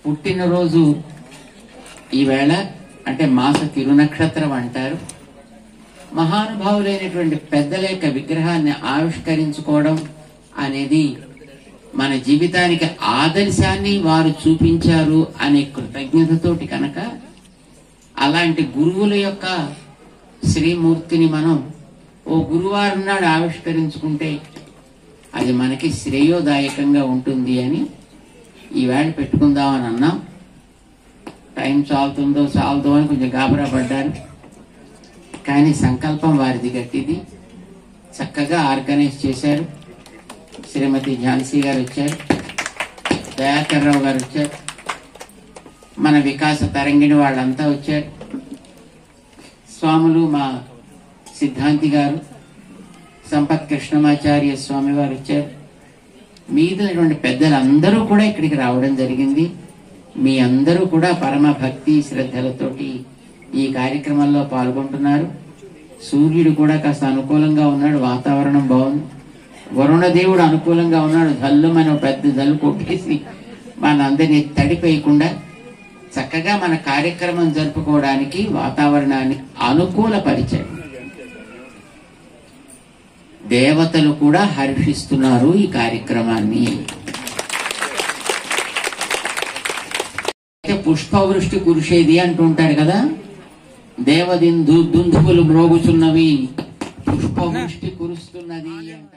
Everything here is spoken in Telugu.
పుట్టినరోజు ఈవేళ అంటే మాస తిరునక్షత్రం అంటారు. మహానుభావులైనటువంటి పెద్దల యొక్క విగ్రహాన్ని ఆవిష్కరించుకోవడం అనేది మన జీవితానికి ఆదర్శాన్ని వారు చూపించారు అనే కృతజ్ఞతతోటి కనుక అలాంటి గురువుల యొక్క శ్రీమూర్తిని మనం ఓ గురువారం నాడు ఆవిష్కరించుకుంటే అది మనకి శ్రేయోదాయకంగా ఉంటుంది అని ఈవేళ పెట్టుకుందామని అన్నాం. టైం చాలుతుందో చాలదో అని కొంచెం గాబరా పడ్డారు. కానీ సంకల్పం వారిది గట్టిది. చక్కగా ఆర్గనైజ్ చేశారు. శ్రీమతి ఝాన్సీ గారు వచ్చారు, దయాకర్ రావు గారు వచ్చారు, మన వికాస తరంగిణి వాళ్ళంతా వచ్చారు, స్వాములు మా సిద్ధాంతి గారు, సంపత్ కృష్ణమాచార్య స్వామి వారు వచ్చారు. మిగతాటువంటి పెద్దలందరూ కూడా ఇక్కడికి రావడం జరిగింది. మీ అందరూ కూడా పరమ భక్తి శ్రద్ధలతోటి ఈ కార్యక్రమంలో పాల్గొంటున్నారు. సూర్యుడు కూడా కాస్త అనుకూలంగా ఉన్నాడు, వాతావరణం బాగుంది. వరుణదేవుడు అనుకూలంగా ఉన్నాడు. జల్లు మన పెద్ద జల్లు కొట్టేసి మనందరినీ తడిపేయకుండా చక్కగా మన కార్యక్రమం జరుపుకోవడానికి వాతావరణాన్ని అనుకూలపరిచాడు. దేవతలు కూడా హర్షిస్తున్నారు ఈ కార్యక్రమాన్ని. పుష్పవృష్టి కురిసేది అంటుంటారు కదా, దేవదిందు దుందువులు మ్రోగుచున్నవి, పుష్పవృష్టి కురుస్తున్నది అంట.